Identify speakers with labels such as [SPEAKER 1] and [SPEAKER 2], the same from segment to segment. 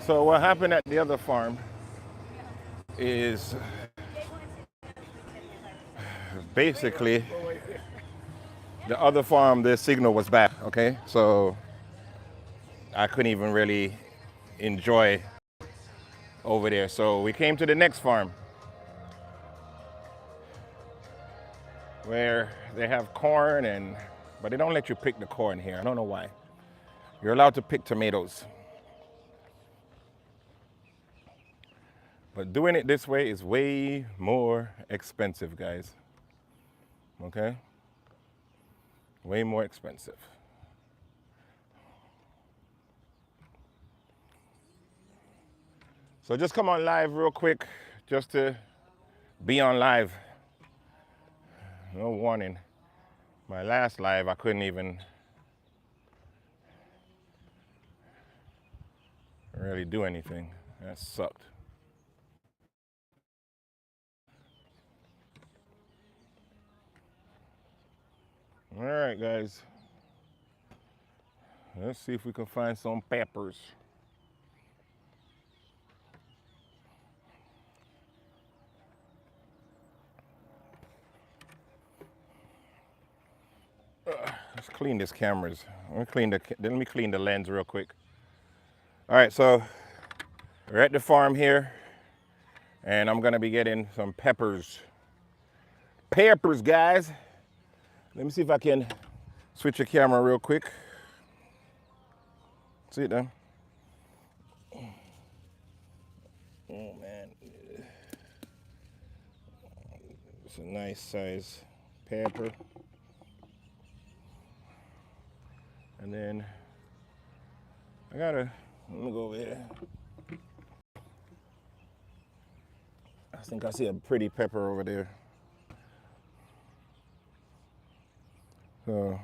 [SPEAKER 1] So what happened at the other farm is basically the other farm, the signal was bad, okay? So I couldn't even really enjoy over there. So we came to the next farm where they have corn but they don't let you pick the corn here. I don't know why. You're allowed to pick tomatoes. But doing it this way is way more expensive, guys. Okay? Way more expensive. So just come on live real quick, just to be on live. No warning. My last live, I couldn't even really do anything. That sucked. All right, guys. Let's see if we can find some peppers. Let's clean this cameras. Let me clean the lens real quick. All right, so we're at the farm here, and I'm gonna be getting some peppers. Peppers, guys. Let me see if I can switch the camera real quick. See it then? Oh man, it's a nice size pepper. And then let me go over here. I think I see a pretty pepper over there. So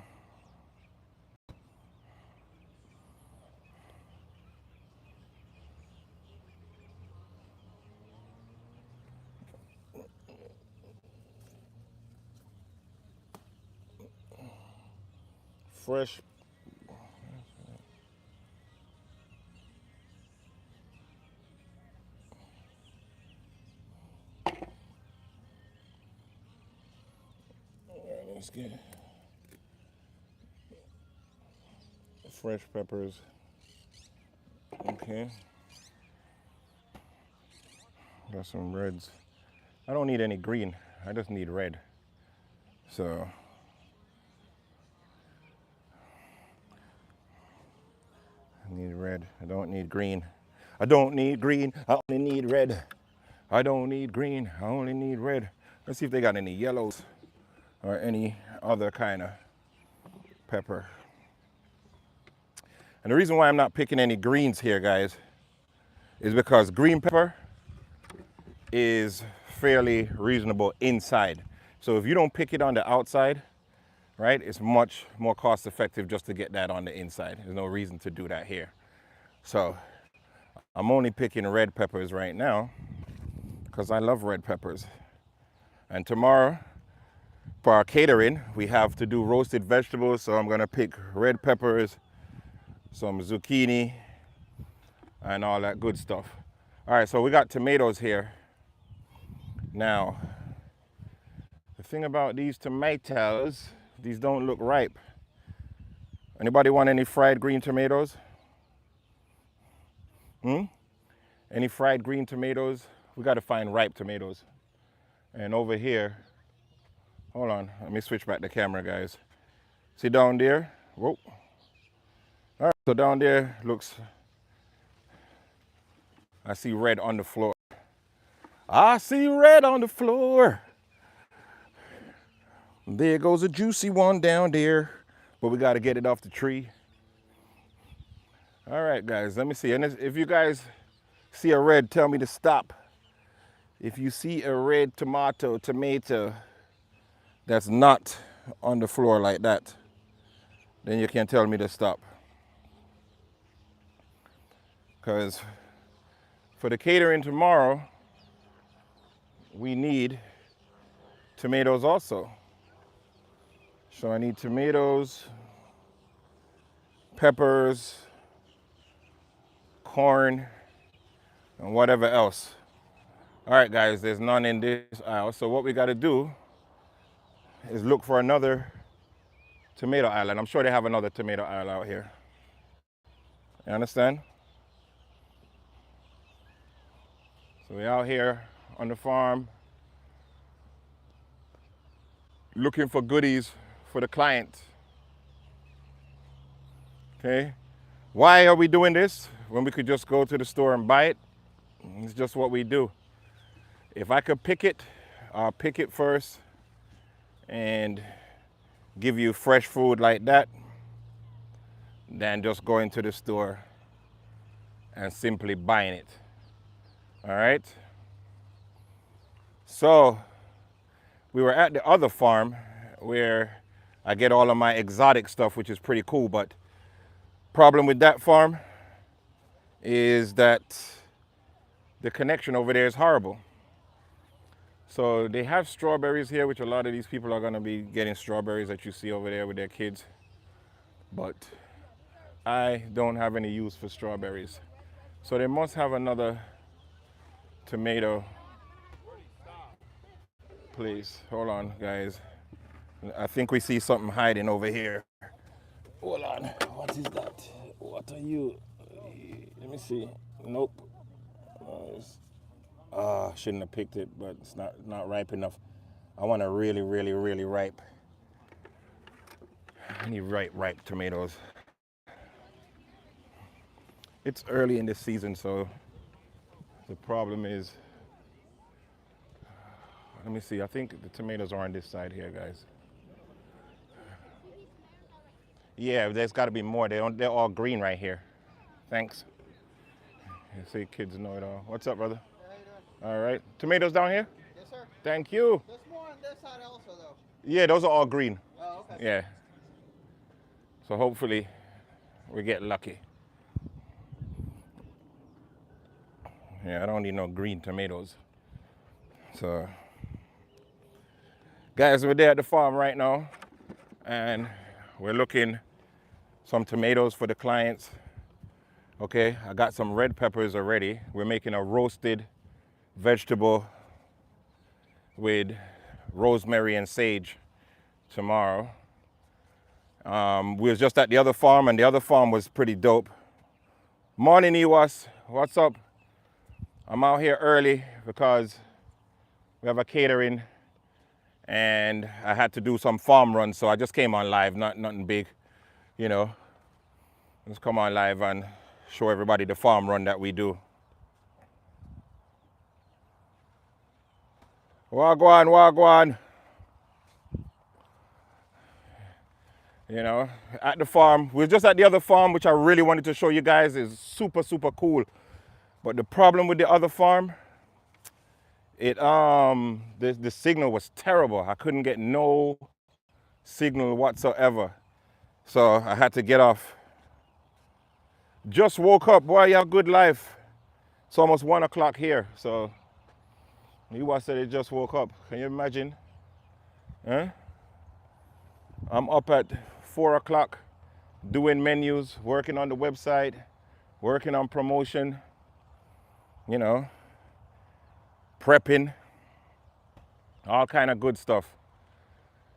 [SPEAKER 1] fresh. Let's get fresh peppers. Okay. Got some reds. I don't need any green. I just need red. So I need red. I don't need green. I don't need green. I only need red. I don't need green. I only need red. Let's see if they got any yellows or any other kind of pepper. And the reason why I'm not picking any greens here, guys, is because green pepper is fairly reasonable inside. So if you don't pick it on the outside, right, it's much more cost effective just to get that on the inside. There's no reason to do that here. So I'm only picking red peppers right now because I love red peppers. And tomorrow, for our catering, we have to do roasted vegetables, so I'm gonna pick red peppers, some zucchini, and all that good stuff. All right, so we got tomatoes here. Now, the thing about these tomatoes, these don't look ripe. Anybody want any fried green tomatoes? Any fried green tomatoes? We gotta find ripe tomatoes. And over here, hold on, let me switch back the camera, guys. See down there? Whoa. All right, so down there looks, I see red on the floor. I see red on the floor. There goes a juicy one down there, but we gotta get it off the tree. All right, guys, let me see. And if you guys see a red, tell me to stop. If you see a red tomato that's not on the floor like that, then you can tell me to stop. Because for the catering tomorrow, we need tomatoes also. So I need tomatoes, peppers, corn, and whatever else. All right, guys, there's none in this aisle. So what we got to do is look for another tomato aisle. And I'm sure they have another tomato aisle out here. You understand? So we're out here on the farm looking for goodies for the client. Okay? Why are we doing this when we could just go to the store and buy it? It's just what we do. If I could pick it, I'll pick it first and give you fresh food like that than just going to the store and simply buying it. All right? So we were at the other farm where I get all of my exotic stuff, which is pretty cool, but problem with that farm is that the connection over there is horrible. So they have strawberries here, which a lot of these people are going to be getting strawberries that you see over there with their kids. But I don't have any use for strawberries. So they must have another tomato place. Hold on, guys. I think we see something hiding over here. Hold on. What is that? What are you? Let me see. Nope. Shouldn't have picked it, but it's not ripe enough. I want a really, really, really ripe. I need ripe tomatoes. It's early in the season, so the problem is, let me see, I think the tomatoes are on this side here, guys. Yeah, there's got to be more. They're all green right here. Thanks. You see, kids know it all. What's up, brother? All right. Tomatoes down here?
[SPEAKER 2] Yes, sir.
[SPEAKER 1] Thank you.
[SPEAKER 2] There's more on this side also, though.
[SPEAKER 1] Yeah, those are all green.
[SPEAKER 2] Oh, okay.
[SPEAKER 1] Yeah. So hopefully we get lucky. Yeah, I don't need no green tomatoes. So, guys, we're there at the farm right now, and we're looking some tomatoes for the clients. Okay, I got some red peppers already. We're making a roasted vegetable with rosemary and sage tomorrow. We was just at the other farm, and the other farm was pretty dope. Morning, Ewas. What's up? I'm out here early because we have a catering and I had to do some farm runs, so I just came on live, nothing big, you know. Just come on live and show everybody the farm run that we do. Wagwan, wagwan. You know, at the farm. We're just at the other farm, which I really wanted to show you guys. Is super, super cool. But the problem with the other farm, the signal was terrible. I couldn't get no signal whatsoever. So I had to get off. Just woke up. Boy, you have a good life. It's almost 1 o'clock here. So you said it just woke up. Can you imagine? Huh? I'm up at 4 o'clock doing menus, working on the website, working on promotion, you know, prepping, all kind of good stuff.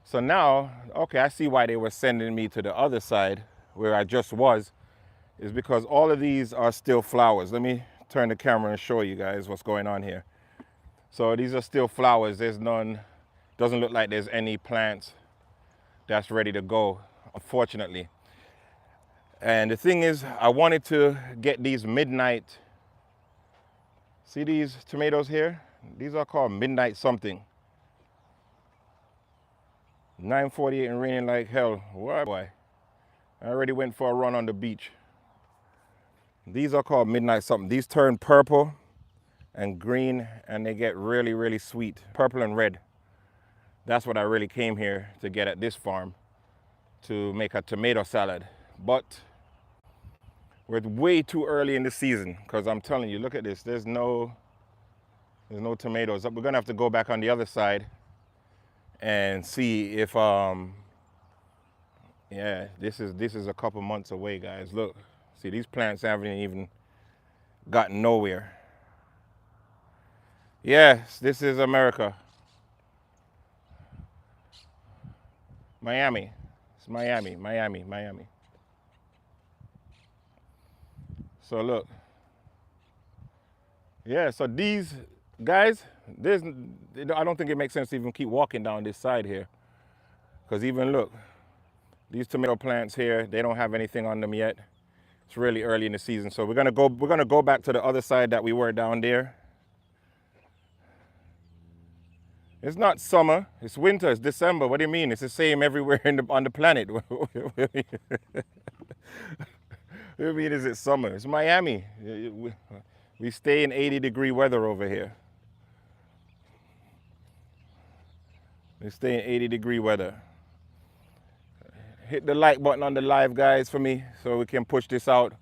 [SPEAKER 1] So now, okay, I see why they were sending me to the other side where I just was, is because all of these are still flowers. Let me turn the camera and show you guys what's going on here. So these are still flowers. There's none, doesn't look like there's any plants that's ready to go, unfortunately. And the thing is, I wanted to get these midnight, see these tomatoes here? These are called midnight something. 9:48 and raining like hell. Why, boy? I already went for a run on the beach. These are called midnight something. These turn purple and green, and they get really, really sweet. Purple and red. That's what I really came here to get at this farm, to make a tomato salad. But we're way too early in the season, because I'm telling you, look at this. There's no tomatoes. We're gonna have to go back on the other side and see if yeah, this is a couple months away, guys. Look, see, these plants haven't even gotten nowhere. Yes, this is America. Miami. It's Miami, Miami, Miami. So look. Yeah, so these guys, I don't think it makes sense to even keep walking down this side here. Because even look, these tomato plants here, they don't have anything on them yet. It's really early in the season. So we're gonna go back to the other side that we were down there. It's not summer, it's winter, it's December. What do you mean? It's the same everywhere on the planet. What do you mean is it summer? It's Miami. We stay in 80-degree weather over here. We stay in 80-degree weather. Hit the like button on the live, guys, for me so we can push this out.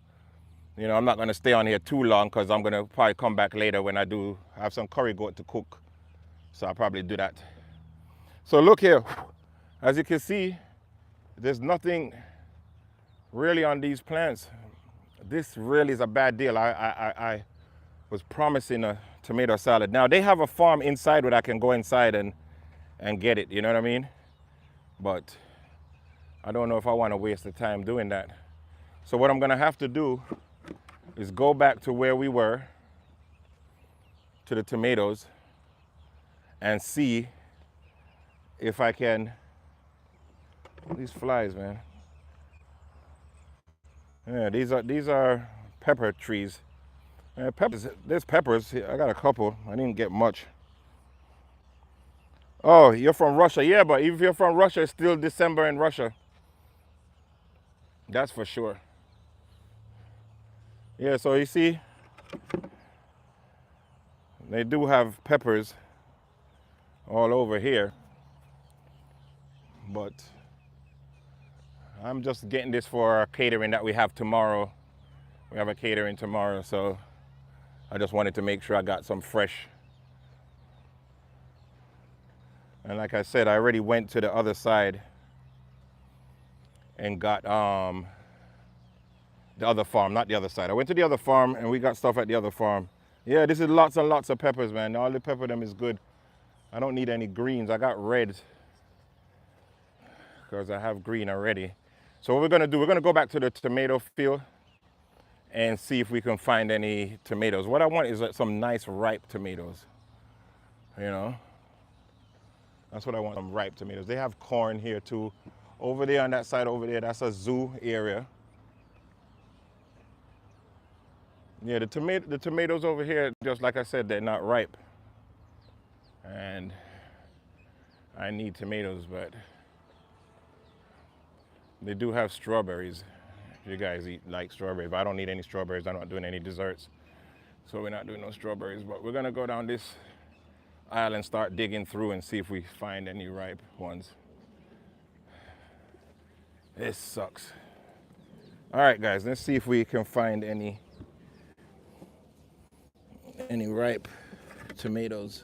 [SPEAKER 1] You know, I'm not going to stay on here too long because I'm going to probably come back later when I do have some curry goat to cook. So I'll probably do that. So look here. As you can see, there's nothing really on these plants. This really is a bad deal. I was promising a tomato salad. Now, they have a farm inside where I can go inside and get it. You know what I mean? But I don't know if I want to waste the time doing that. So what I'm going to have to do is go back to where we were, to the tomatoes, and see if I can. These flies, man. Yeah, these are pepper trees. Peppers. There's peppers. I got a couple. I didn't get much. Oh, you're from Russia? Yeah, but if you're from Russia, it's still December in Russia. That's for sure. Yeah, so you see, they do have peppers all over here, but I'm just getting this for our catering that we have tomorrow. We have a catering tomorrow, so I just wanted to make sure I got some fresh. And like I said, I already went to the other side and got the other farm, not the other side. I went to the other farm and we got stuff at the other farm. Yeah, this is lots and lots of peppers, man. All the pepper them is good. I don't need any greens. I got reds because I have green already. So what we're gonna do, we're gonna go back to the tomato field and see if we can find any tomatoes. What I want is some nice ripe tomatoes, you know? That's what I want, some ripe tomatoes. They have corn here too. Over there on that side over there, that's a zoo area. Yeah, the tomatoes over here, just like I said, they're not ripe. And I need tomatoes, but they do have strawberries. If you guys like strawberries, but I don't need any strawberries. I'm not doing any desserts. So we're not doing no strawberries, but we're gonna go down this aisle and start digging through and see if we find any ripe ones. This sucks. All right, guys, let's see if we can find any ripe tomatoes.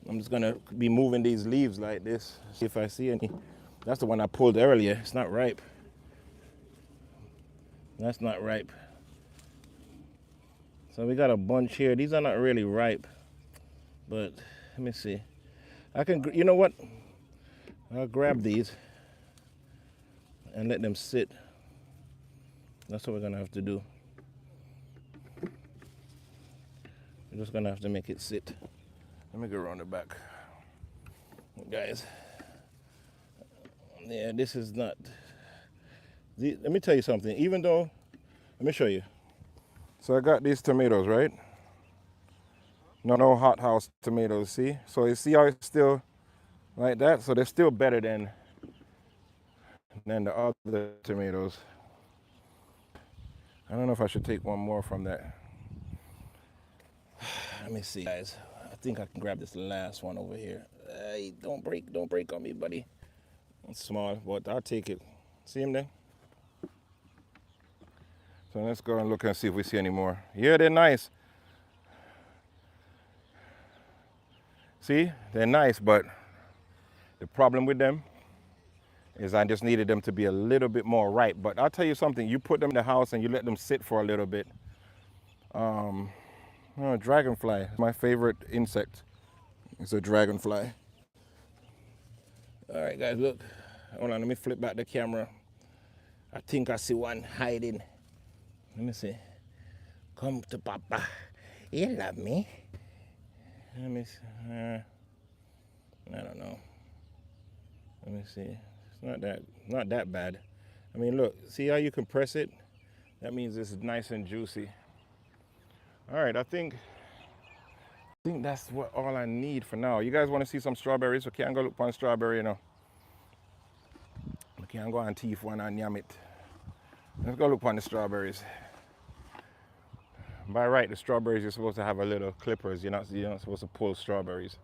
[SPEAKER 1] I'm just gonna be moving these leaves like this, see if I see any. That's the one I pulled earlier. It's not ripe. That's not ripe. So we got a bunch here. These are not really ripe, but let me see. I can, you know what? I'll grab these and let them sit. That's what we're gonna have to do. We're just gonna have to make it sit. Let me go around the back. Guys, yeah, this is not, let me tell you something, even though, let me show you. So I got these tomatoes, right? No hothouse tomatoes, see? So you see how it's still like that? So they're still better than the other tomatoes. I don't know if I should take one more from that. Let me see, guys. I think I can grab this last one over here. Hey, don't break on me, buddy. It's small, but I'll take it. See him there? So let's go and look and see if we see any more. Yeah, they're nice. See, they're nice, but the problem with them is I just needed them to be a little bit more ripe. But I'll tell you something, you put them in the house and you let them sit for a little bit. Dragonfly, my favorite insect. It's a dragonfly. All right, guys, look. Hold on, let me flip back the camera. I think I see one hiding. Let me see. Come to Papa. You love me. Let me see. I don't know. Let me see. It's not that bad. I mean, look. See how you can press it? That means it's nice and juicy. All right, I think that's what all I need for now. You guys want to see some strawberries? We can't go look for a strawberry, you know. We can't go and teeth one and yam it. Let's go look for the strawberries. By right, the strawberries, you're supposed to have a little clippers. You're not supposed to pull strawberries.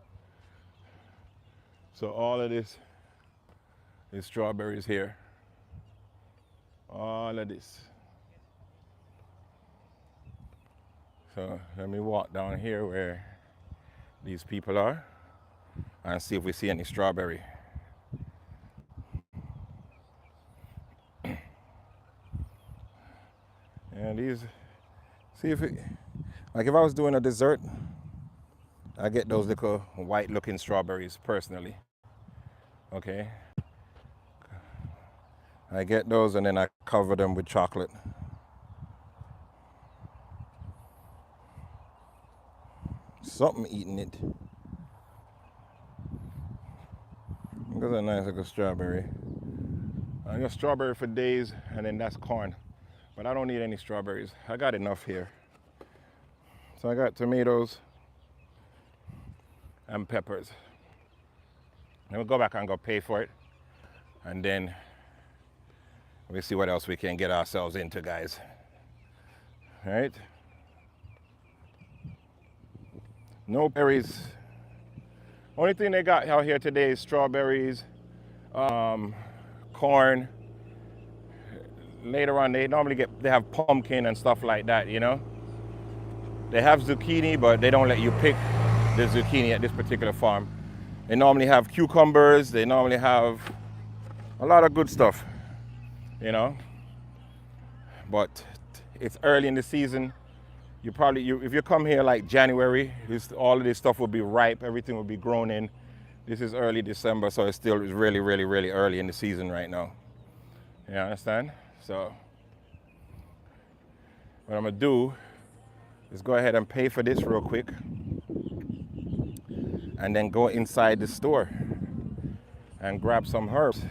[SPEAKER 1] So all of this is strawberries here. All of this. So let me walk down here where these people are and see if we see any strawberry. And these, see if it, like if I was doing a dessert, I get those little white looking strawberries personally. Okay. I get those and then I cover them with chocolate. Something eating it. That's a nice little strawberry. I got strawberry for days and then that's corn. But I don't need any strawberries. I got enough here. So I got tomatoes and peppers. Then we'll go back and go pay for it. And then we'll see what else we can get ourselves into, guys. All right? No berries. Only thing they got out here today is strawberries, corn. Later on, they have pumpkin and stuff like that, you know? They have zucchini, but they don't let you pick the zucchini at this particular farm. They normally have cucumbers, they normally have a lot of good stuff, you know? But it's early in the season. If you come here like January, all of this stuff will be ripe, everything will be grown in. This is early December, so it's still really, really, really early in the season right now. You understand? So what I'm gonna do is go ahead and pay for this real quick and then go inside the store and grab some herbs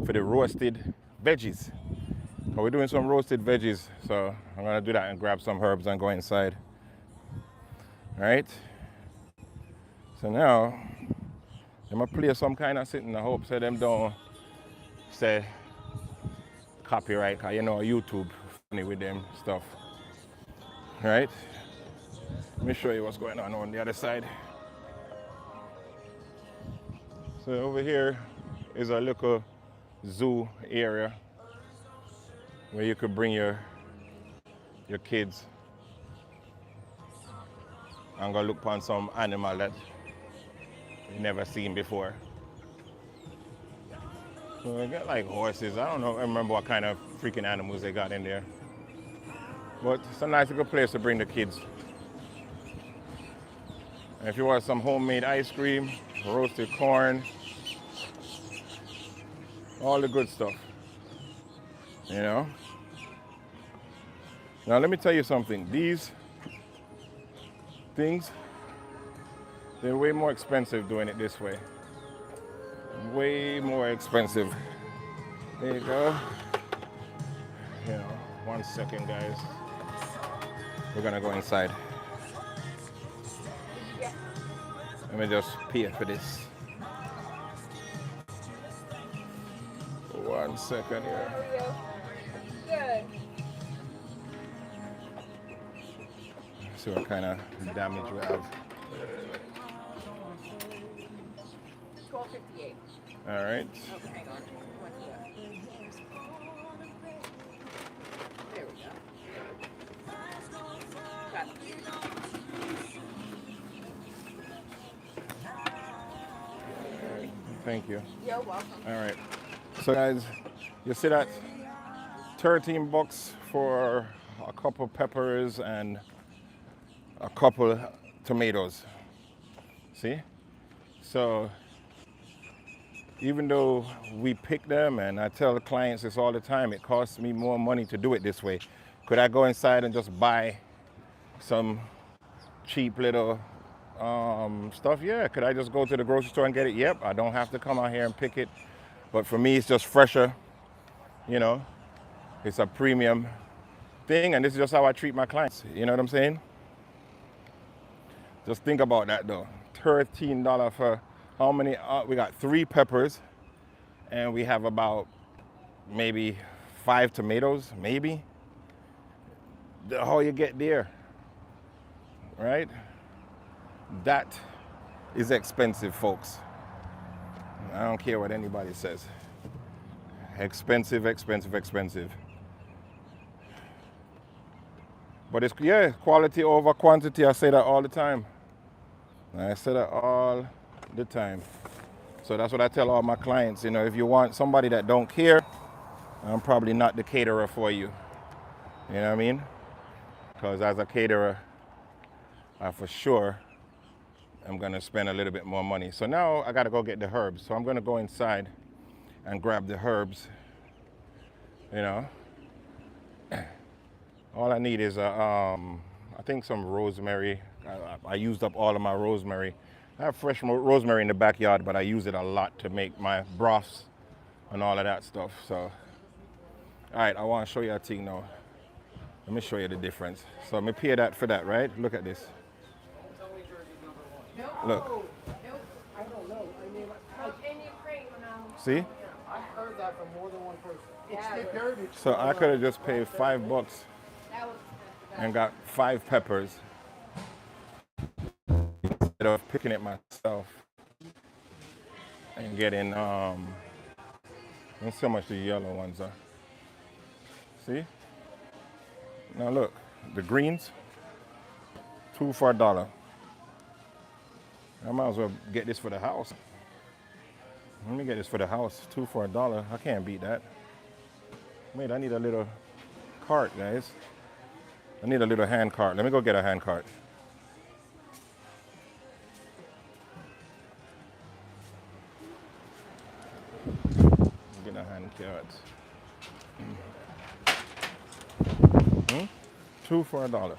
[SPEAKER 1] for the roasted veggies. So we're doing some roasted veggies, so I'm gonna do that and grab some herbs and go inside. All right? So now, I'm gonna play some kind of something. I hope so them don't say copyright, cause you know YouTube funny with them stuff. All right? Let me show you what's going on the other side. So over here is a little zoo area where you could bring your kids and go look upon some animal that you've never seen before. So they got like horses. I don't know, I remember what kind of freaking animals they got in there. But it's a nice little place to bring the kids. And if you want some homemade ice cream, roasted corn, all the good stuff, you know? Now let me tell you something. These things, they're way more expensive doing it this way. Way more expensive. There you go. You know, 1 second, guys. We're gonna go inside. Let me just pay for this. 1 second here.
[SPEAKER 3] Good.
[SPEAKER 1] See what kind of damage we have.
[SPEAKER 3] $12.58.
[SPEAKER 1] All right.
[SPEAKER 3] Okay, hang on. What's that? There we go. Got it.
[SPEAKER 1] Thank you.
[SPEAKER 3] You're welcome.
[SPEAKER 1] All right. So guys, you see that? $13 for a couple peppers and a couple tomatoes. See? So even though we pick them, and I tell the clients this all the time, it costs me more money to do it this way. Could I go inside and just buy some cheap little stuff? Yeah. Could I just go to the grocery store and get it? Yep. I don't have to come out here and pick it. But for me, it's just fresher, you know. It's a premium thing, and this is just how I treat my clients. You know what I'm saying? Just think about that though. $13 for how many? We got 3 peppers, and we have about maybe 5 tomatoes, maybe. How you get there, right? That is expensive, folks. I don't care what anybody says. Expensive, expensive, expensive. But it's, yeah, quality over quantity. I say that all the time. I say that all the time. So that's what I tell all my clients. You know, if you want somebody that don't care, I'm probably not the caterer for you. You know what I mean? Because as a caterer, I for sure am going to spend a little bit more money. So now I got to go get the herbs. So I'm going to go inside and grab the herbs. You know, all I need is I think some rosemary. I used up all of my rosemary. I have fresh rosemary in the backyard, but I use it a lot to make my broths and all of that stuff. So, all right, I want to show you a thing now. Let me show you the difference. So I'm gonna pay that for that, right? Look at this. Look.
[SPEAKER 2] I don't know. I mean,
[SPEAKER 1] See?
[SPEAKER 2] I've heard that from more than one person. It's the garbage.
[SPEAKER 1] So I could have just paid $5 and got 5 peppers instead of picking it myself and getting let's see how much the yellow ones are. See? Now look, the greens, 2 for $1. I might as well get this for the house. Let me get this for the house, 2 for $1. I can't beat that. Wait, I need a little cart, guys. I need a little hand cart. Let me go get a hand cart. Get a hand cart. 2 for $1.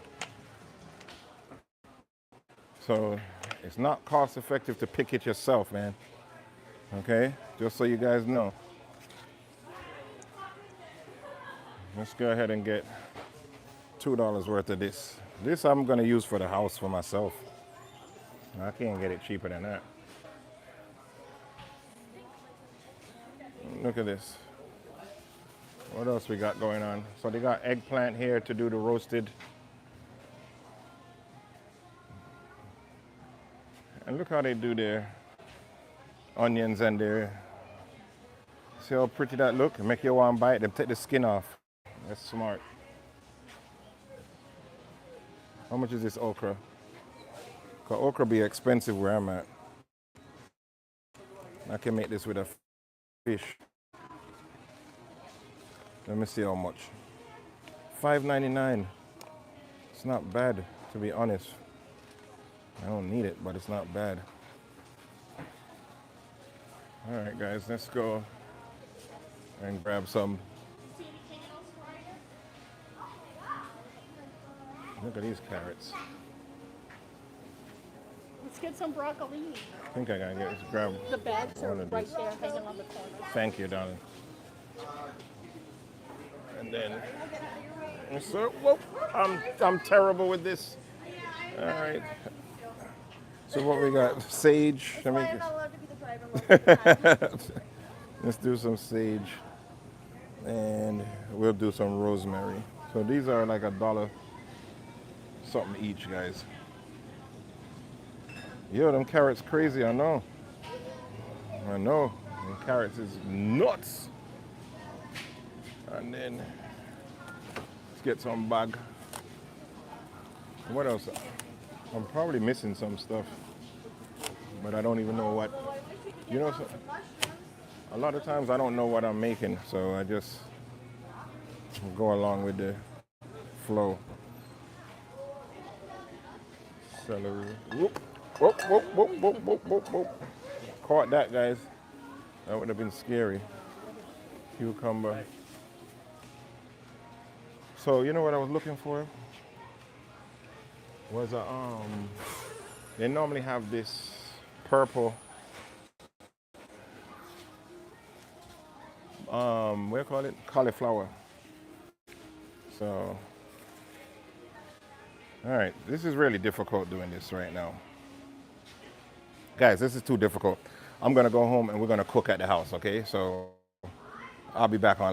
[SPEAKER 1] So it's not cost effective to pick it yourself, man. Okay, just so you guys know. Let's go ahead and get $2 worth of this. This I'm gonna use for the house for myself. I can't get it cheaper than that. Look at this. What else we got going on? So they got eggplant here to do the roasted. And look how they do their onions and their, see how pretty that look? Make you want to bite them, take the skin off. That's smart. How much is this okra? Because okra be expensive where I'm at. I can make this with a fish. Let me see how much. $5.99. It's not bad, to be honest. I don't need it, but it's not bad. All right, guys, let's go and grab some. Look at these carrots.
[SPEAKER 4] Let's get some broccolini.
[SPEAKER 1] I think I gotta grab
[SPEAKER 4] The bags are
[SPEAKER 1] one of
[SPEAKER 4] right
[SPEAKER 1] these.
[SPEAKER 4] there hanging on the corner.
[SPEAKER 1] Thank you, darling. And then, so, whoop, I'm terrible with this. All right. So what we got? Sage. Let me
[SPEAKER 4] I'm not allowed to be the driver.
[SPEAKER 1] let's do some sage, and we'll do some rosemary. So these are like $1 something each, guys. Yo, them carrots crazy. I know. Them carrots is nuts. And then let's get some bag. What else? I'm probably missing some stuff, but I don't even know what. You know, so, a lot of times I don't know what I'm making, so I just go along with the flow. Celery. Whoop. Whoop, whoop, whoop, whoop, whoop, whoop, whoop. Caught that, guys. That would have been scary. Cucumber. So you know what I was looking for? Was a they normally have this purple what do you call it? Cauliflower. So all right, this is really difficult doing this right now. Guys, this is too difficult. I'm gonna go home and we're gonna cook at the house, okay? So I'll be back on later.